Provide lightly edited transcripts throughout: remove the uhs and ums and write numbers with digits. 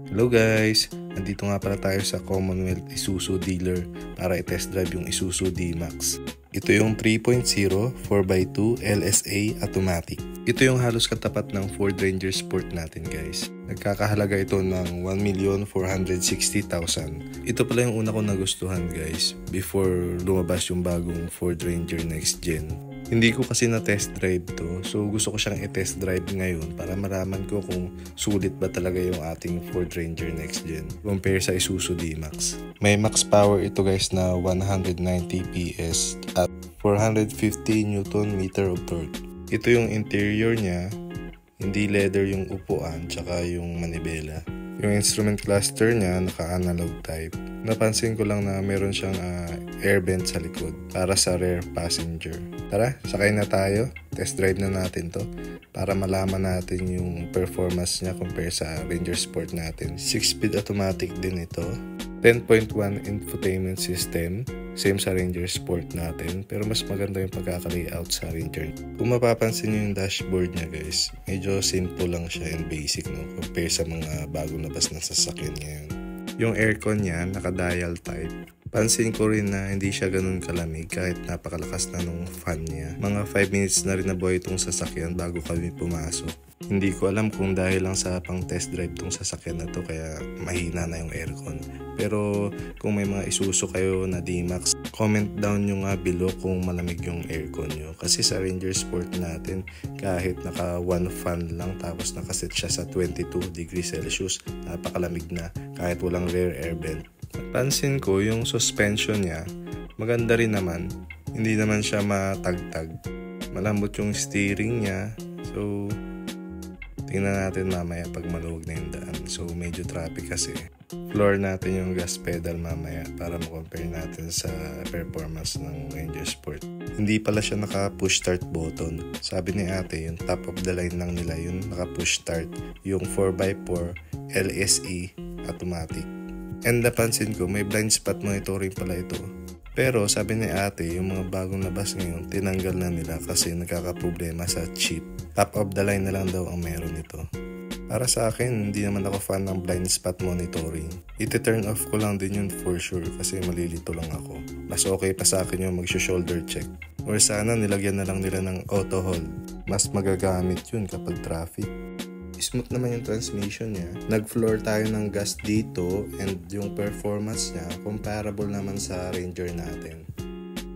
Hello guys! Nandito nga pala tayo sa Commonwealth Isuzu dealer para i-test drive yung Isuzu D-Max. Ito yung 3.0 4x2 LSA automatic. Ito yung halos katapat ng Ford Ranger Sport natin guys. Nagkakahalaga ito ng 1,460,000. Ito pala yung una kong nagustuhan guys before lumabas yung bagong Ford Ranger Next Gen. Hindi ko kasi na-test drive to, so gusto ko siyang i-test drive ngayon para malaman ko kung sulit ba talaga yung ating Ford Ranger Next Gen compare sa Isuzu D-Max. May max power ito guys na 190 PS at 450 Nm of torque. Ito yung interior niya, hindi leather yung upuan tsaka yung manibela. Yung instrument cluster niya naka-analog type. Napansin ko lang na meron siyang air vent sa likod para sa rear passenger. Tara, sakay na tayo. Test drive na natin to para malaman natin yung performance niya compare sa Ranger Sport natin. 6-speed automatic din ito. 10.1 infotainment system. Same sa Ranger Sport natin, pero mas maganda yung pagkaka-layout sa Ranger. Kung mapapansin nyo yung dashboard niya guys, medyo simple lang siya and basic no, compare sa mga bagong labas na sasakyan ngayon. Yung aircon niya, naka-dial type. Pansin ko rin na hindi siya ganun kalamig kahit napakalakas na nung fan niya. Mga 5 minutes na rin nabuhay itong sasakyan bago kami pumasok. Hindi ko alam kung dahil lang sa pang test drive itong sasakyan na to kaya mahina na yung aircon. Pero kung may mga Isuzu kayo na D-Max, comment down nyo nga below kung malamig yung aircon nyo. Kasi sa Ranger Sport natin, kahit naka 1 fan lang tapos nakaset siya sa 22 degrees Celsius, napakalamig na kahit walang rear air vent. Pansin ko yung suspension niya, maganda rin naman. Hindi naman siya matagtag. Malambot yung steering niya. So, tingnan natin mamaya pag maluwag na yung daan. So, medyo traffic kasi. Floor natin yung gas pedal mamaya para ma-compare natin sa performance ng Ranger Sport. Hindi pala siya naka-push start button. Sabi ni ate, yung top of the line lang nila yung naka-push start. Yung 4x4 LSE automatic. And napansin ko, may blind spot monitoring pala ito. Pero sabi ni ate, yung mga bagong labas ngayon, tinanggal na nila kasi nagkakaproblema sa chip. Top of the line na lang daw ang meron nito. Para sa akin, hindi naman ako fan ng blind spot monitoring. Iti-turn off ko lang din yun for sure kasi malilito lang ako. Mas okay pa sa akin yung mag-shoulder check. Or sana nilagyan na lang nila ng auto hold. Mas magagamit yun kapag traffic. Smooth naman yung transmission niya. Nag-floor tayo ng gas dito and yung performance niya comparable naman sa Ranger natin.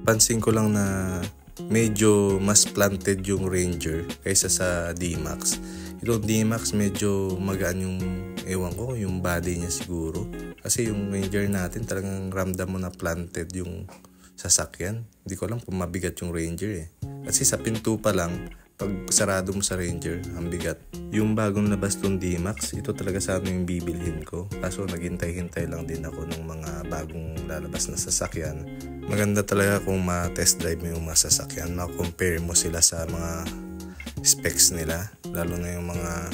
Pansin ko lang na medyo mas planted yung Ranger kaysa sa D-Max. Itong D-Max medyo magaan yung, ewan ko, yung body niya siguro. Kasi yung Ranger natin talagang ramdam mo na planted yung sasakyan. Hindi ko alam kung mabigat yung Ranger eh. Kasi sa pinto pa lang, pag sarado mo sa Ranger, ang bigat. Yung bagong labas tong D-Max, ito talaga sana yung bibilhin ko. Kaso naghintay-hintay lang din ako ng mga bagong lalabas na sasakyan. Maganda talaga kung ma-test drive mo yung mga sasakyan. Ma-compare mo sila sa mga specs nila. Lalo na yung mga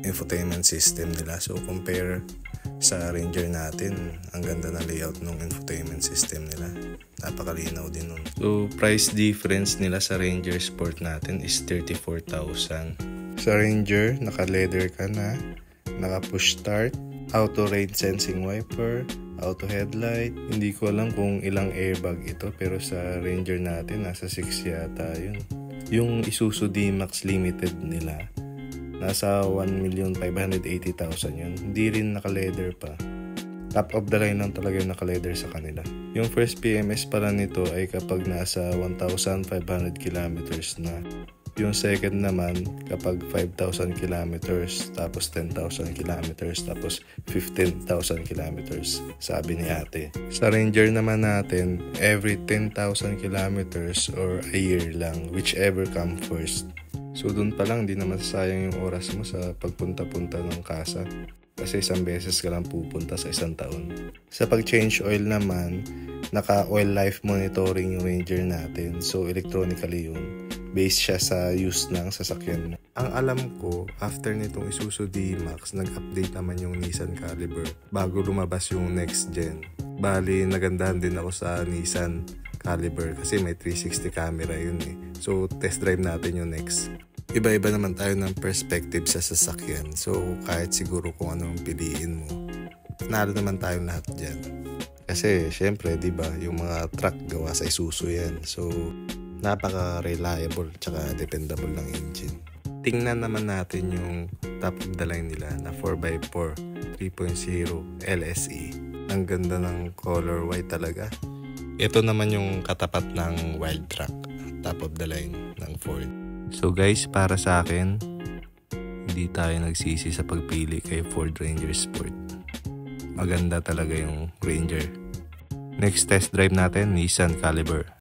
infotainment system nila. So compare sa Ranger natin, ang ganda ng layout ng infotainment system nila. Napakalinaw din nun. So, price difference nila sa Ranger Sport natin is 34,000. Sa Ranger, naka-leather ka na, naka-push start, auto rain sensing wiper, auto headlight. Hindi ko alam kung ilang airbag ito, pero sa Ranger natin, nasa 6 yata yun. Yung Isuzu D-Max Limited nila, nasa 1,580,000 yun. Hindi rin naka-leather pa. Top of the line lang talaga yung naka-leather sa kanila. Yung first PMS pala nito ay kapag nasa 1,500 kilometers na. Yung second naman kapag 5,000 kilometers, tapos 10,000 kilometers, tapos 15,000 kilometers, sabi ni ate. Sa Ranger naman natin, every 10,000 kilometers or a year lang, whichever come first. So dun pa lang, di naman sayang yung oras mo sa pagpunta-punta ng kasa. Kasi isang beses ka lang pupunta sa isang taon. Sa pag-change oil naman, naka-oil life monitoring yung Ranger natin. So electronically yun. Based siya sa use ng sasakyan. Ang alam ko, after nitong Isuzu D-Max, nag-update naman yung Nissan Caliber bago lumabas yung next gen. Bali, nagandahan din ako sa Nissan Caliber kasi may 360 camera yun eh. So test drive natin yung next. iba-iba naman tayo ng perspective sa sasakyan. So kahit siguro kung anong piliin mo, nalo naman tayong lahat dyan. Kasi syempre, di ba, yung mga truck gawa sa Isuzu yan. So napaka-reliable tsaka dependable ng engine. Tingnan naman natin yung top of the line nila na 4x4 3.0 LSE. Ang ganda ng color white talaga. Ito naman yung katapat ng Wildtrak, top of the line ng Ford. So guys, para sa akin, hindi tayo nagsisi sa pagpili kay Ford Ranger Sport. Maganda talaga yung Ranger. Next test drive natin, Nissan Caliber.